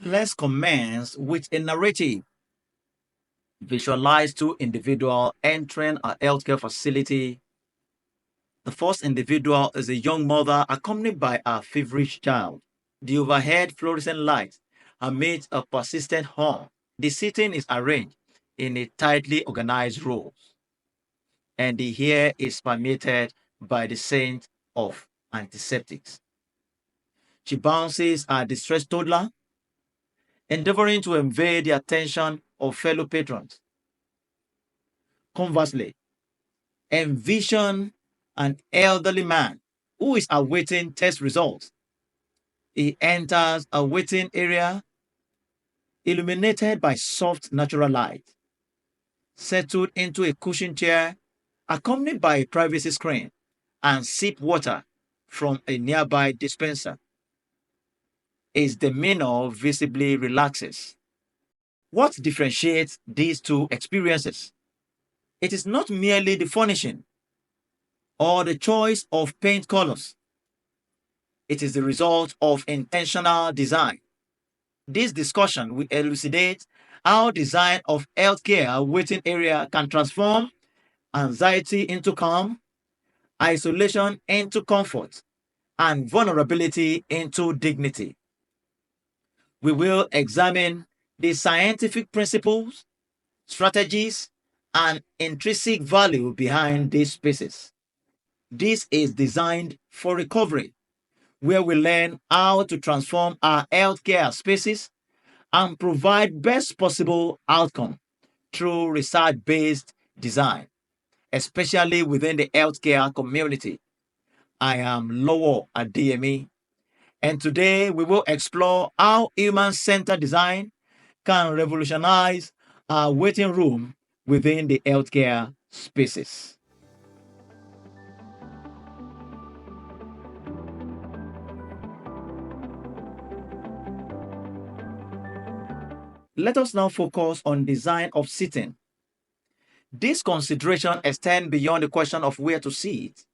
Let's commence with a narrative. Visualize two individuals entering a healthcare facility. The first individual is a young mother accompanied by a feverish child. The overhead fluorescent lights emit a persistent hum. The seating is arranged in a tightly organized rows, and the air is permeated by the scent of antiseptics. She bounces a distressed toddler, endeavoring to invade the attention of fellow patrons. Conversely, envision an elderly man who is awaiting test results. He enters a waiting area illuminated by soft natural light, settled into a cushioned chair, accompanied by a privacy screen, and sip water from a nearby dispenser. His demeanor visibly relaxes. What differentiates these two experiences? It is not merely the furnishing or the choice of paint colors. It is the result of intentional design. This discussion will elucidate how design of healthcare waiting area can transform anxiety into calm, isolation into comfort, and vulnerability into dignity. We will examine the scientific principles, strategies, and intrinsic value behind these spaces. This is designed for recovery, where we learn how to transform our healthcare spaces and provide best possible outcome through research-based design, especially within the healthcare community. I am Lowo Adeyemi, and today we will explore how human-centered design can revolutionize our waiting room within the healthcare spaces. Let us now focus on design of seating. This consideration extends beyond the question of where to sit.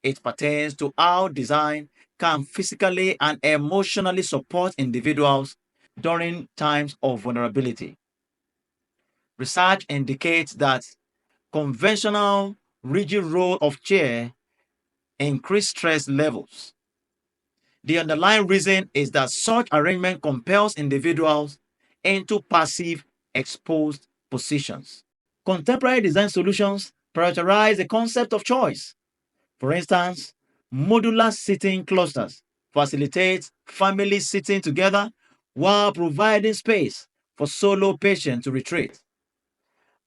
It pertains to how design can physically and emotionally support individuals during times of vulnerability. Research indicates that conventional rigid row of chair increase stress levels. The underlying reason is that such arrangement compels individuals into passive, exposed positions. Contemporary design solutions prioritize the concept of choice. For instance, modular seating clusters facilitate families sitting together while providing space for solo patients to retreat.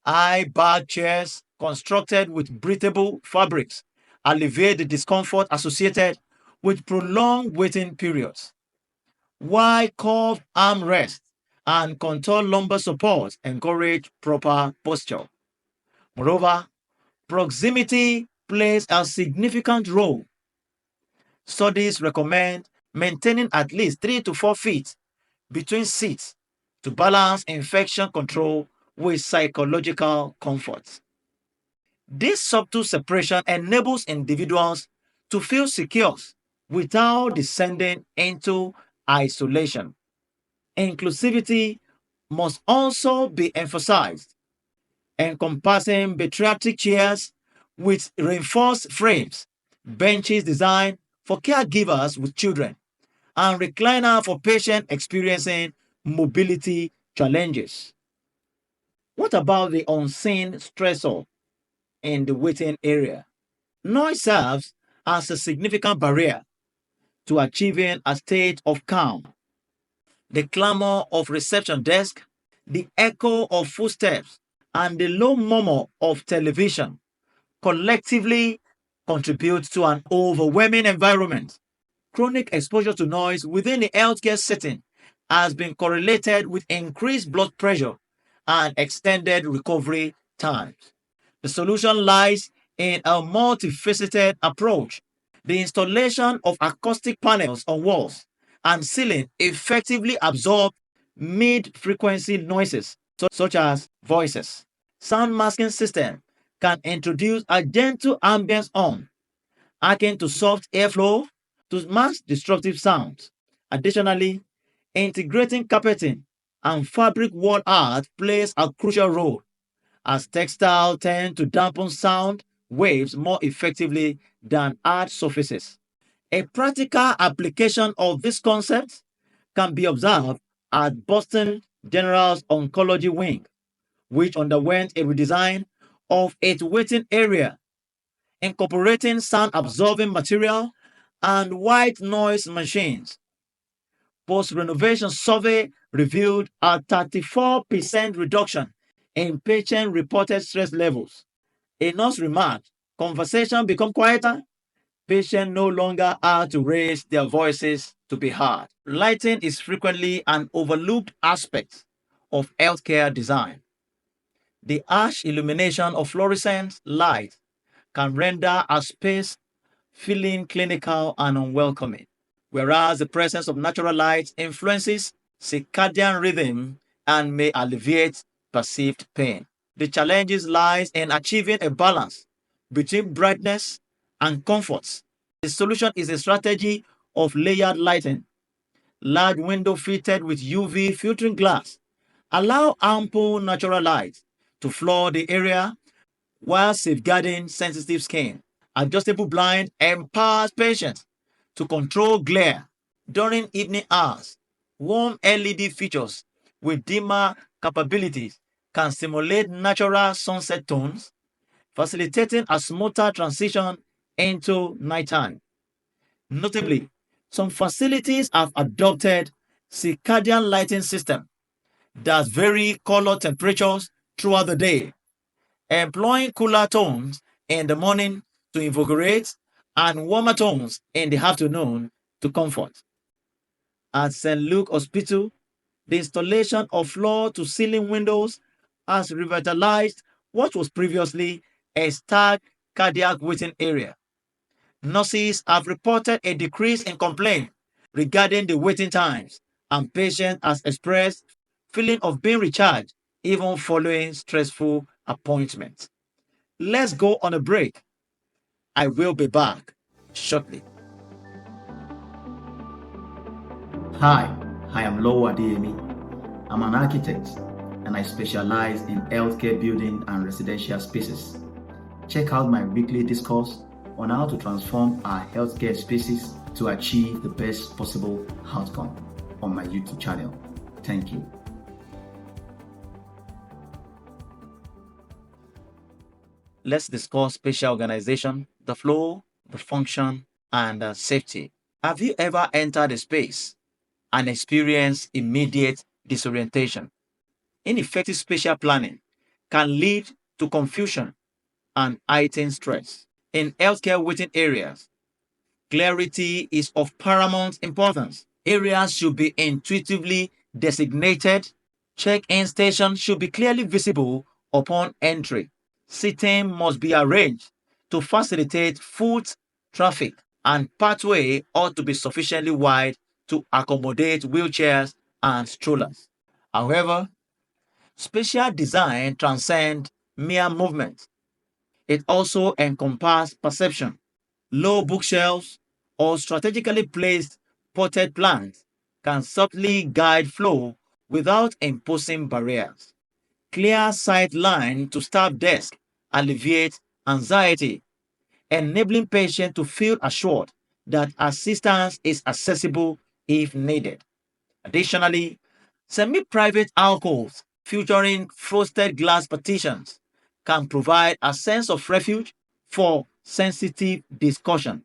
High back chairs constructed with breathable fabrics alleviate the discomfort associated with prolonged waiting periods, while curved armrests and contour lumbar support encourage proper posture. Moreover, proximity plays a significant role. Studies recommend maintaining at least 3 to 4 feet between seats to balance infection control with psychological comfort. This subtle separation enables individuals to feel secure without descending into isolation. Inclusivity must also be emphasized, encompassing bariatric chairs with reinforced frames, benches designed for caregivers with children, and recliner for patients experiencing mobility challenges. What about the unseen stressor in the waiting area? Noise serves as a significant barrier to achieving a state of calm. The clamor of reception desk, the echo of footsteps, and the low murmur of television collectively contribute to an overwhelming environment. Chronic exposure to noise within the healthcare setting has been correlated with increased blood pressure and extended recovery times. The solution lies in a multifaceted approach. The installation of acoustic panels on walls and ceiling effectively absorb mid-frequency noises such as voices. Sound masking system can introduce a gentle ambience hum akin to soft airflow to mask disruptive sounds. Additionally, Integrating carpeting and fabric wall art plays a crucial role, as textiles tend to dampen sound waves more effectively than hard surfaces. A practical application of this concept can be observed at Boston General's Oncology Wing, which underwent a redesign of its waiting area, incorporating sound-absorbing material and white noise machines. Post-renovation survey revealed a 34% reduction in patient-reported stress levels. A nurse remarked, "Conversation become quieter. Patients no longer have to raise their voices to be heard." Lighting is frequently an overlooked aspect of healthcare design. The harsh illumination of fluorescent light can render a space feeling clinical and unwelcoming, whereas the presence of natural light influences circadian rhythm and may alleviate perceived pain. The challenges lies in achieving a balance between brightness and comfort. The solution is a strategy of layered lighting. Large window fitted with UV filtering glass allow ample natural light to flood the area while safeguarding sensitive skin. Adjustable blind empowers patients to control glare during evening hours. Warm LED features with dimmer capabilities can simulate natural sunset tones, facilitating a smoother transition into nighttime. Notably, some facilities have adopted circadian lighting system that vary color temperatures throughout the day, employing cooler tones in the morning to invigorate and warmer tones in the afternoon to comfort. At St. Luke Hospital, the installation of floor to ceiling windows has revitalized what was previously a stark cardiac waiting area. Nurses have reported a decrease in complaints regarding the waiting times, and patients have expressed feeling of being recharged even following stressful appointments. Let's go on a break. I will be back shortly. Hi, I am Lowo Adeyemi. I'm an architect and I specialize in healthcare building and residential spaces. Check out my weekly discourse on how to transform our healthcare spaces to achieve the best possible outcome on my YouTube channel. Thank you. Let's discuss spatial organization, the flow, the function, and safety. Have you ever entered a space and experienced immediate disorientation? Ineffective spatial planning can lead to confusion and heightened stress. In healthcare waiting areas, clarity is of paramount importance. Areas should be intuitively designated. Check-in stations should be clearly visible upon entry. Seating must be arranged to facilitate foot traffic, and pathway ought to be sufficiently wide to accommodate wheelchairs and strollers. However, spatial design transcends mere movement. It also encompasses perception. Low bookshelves or strategically placed potted plants can subtly guide flow without imposing barriers. Clear sight line to staff desk alleviates anxiety, enabling patients to feel assured that assistance is accessible if needed. Additionally, semi-private alcoves featuring frosted glass partitions can provide a sense of refuge for sensitive discussion.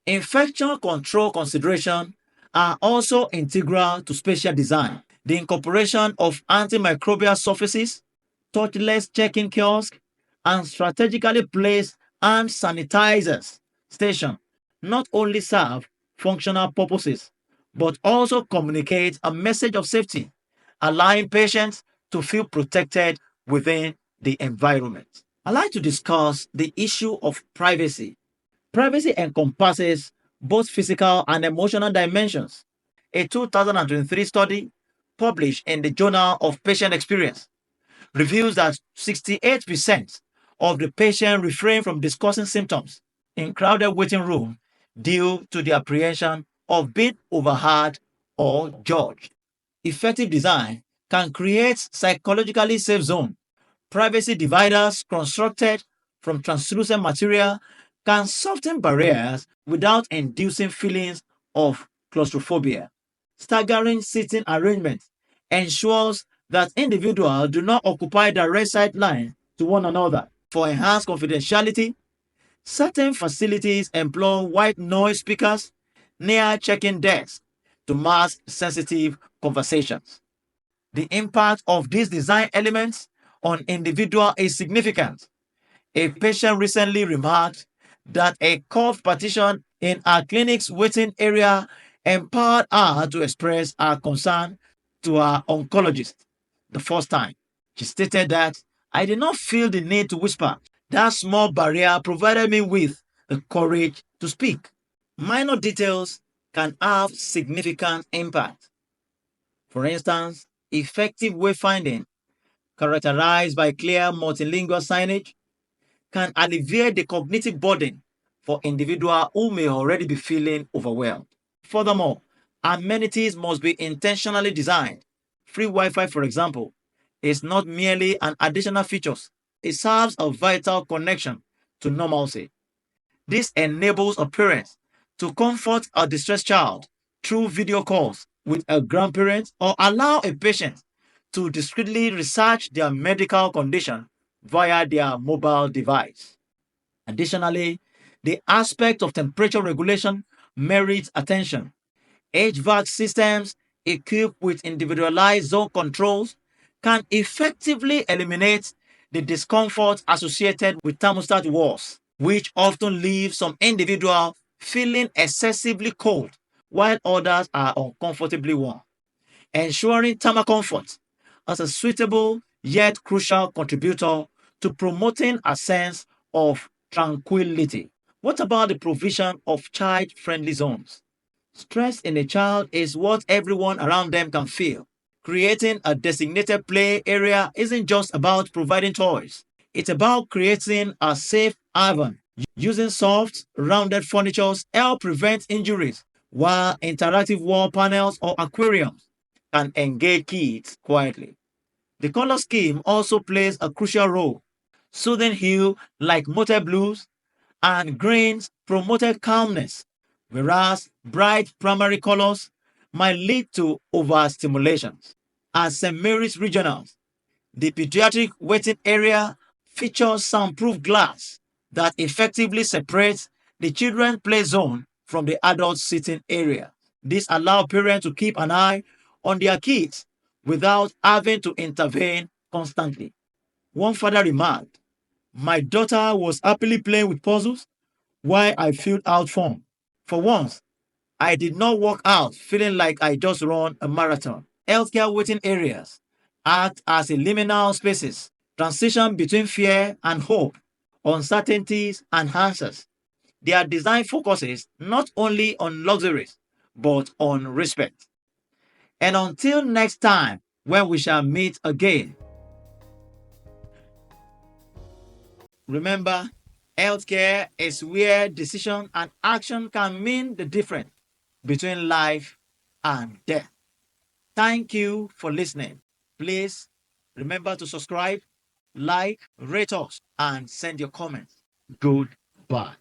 Infection control considerations are also integral to spatial design. The incorporation of antimicrobial surfaces, touchless check-in kiosks, and strategically placed hand sanitizers station not only serve functional purposes, but also communicate a message of safety, allowing patients to feel protected within the environment. I'd like to discuss the issue of privacy. Privacy encompasses both physical and emotional dimensions. A 2023 study published in the Journal of Patient Experience reveals that 68% of the patients refrain from discussing symptoms in crowded waiting rooms due to the apprehension of being overheard or judged. Effective design can create psychologically safe zones. Privacy dividers constructed from translucent material can soften barriers without inducing feelings of claustrophobia. Staggering seating arrangement ensures that individuals do not occupy direct sight line to one another. For enhanced confidentiality, certain facilities employ white noise speakers near check-in desks to mask sensitive conversations. The impact of these design elements on individual is significant. A patient recently remarked that a curved partition in our clinic's waiting area empowered her to express her concern to her oncologist the first time. She stated that I did not feel the need to whisper. That small barrier provided me with the courage to speak. Minor details can have significant impact. For instance, effective wayfinding, characterized by clear multilingual signage, can alleviate the cognitive burden for individuals who may already be feeling overwhelmed. Furthermore, amenities must be intentionally designed. Free Wi-Fi, for example, is not merely an additional feature. It serves a vital connection to normalcy. This enables a parent to comfort a distressed child through video calls with a grandparent or allow a patient to discreetly research their medical condition via their mobile device. Additionally, the aspect of temperature regulation merits attention. HVAC systems equipped with individualized zone controls can effectively eliminate the discomfort associated with thermostat wars, which often leave some individuals feeling excessively cold while others are uncomfortably warm. Ensuring thermal comfort as a suitable yet crucial contributor to promoting a sense of tranquility. What about the provision of child-friendly zones? Stress in a child is what everyone around them can feel. Creating a designated play area isn't just about providing toys. It's about creating a safe haven. Using soft, rounded furniture help prevent injuries, while interactive wall panels or aquariums can engage kids quietly. The color scheme also plays a crucial role. Soothing hue like motel blues and greens promoted calmness, whereas bright primary colors might lead to overstimulation. At St. Mary's Regional, the pediatric waiting area features soundproof glass that effectively separates the children's play zone from the adult sitting area. This allows parents to keep an eye on their kids without having to intervene constantly. One father remarked, my daughter was happily playing with puzzles while I filled out form. For once, I did not walk out feeling like I just ran a marathon. Healthcare waiting areas act as a liminal spaces, transition between fear and hope, uncertainties and answers. Their design focuses not only on luxuries, but on respect. And until next time, when we shall meet again, remember, healthcare is where decision and action can mean the difference between life and death. Thank you for listening. Please remember to subscribe, like, rate us, and send your comments. Goodbye.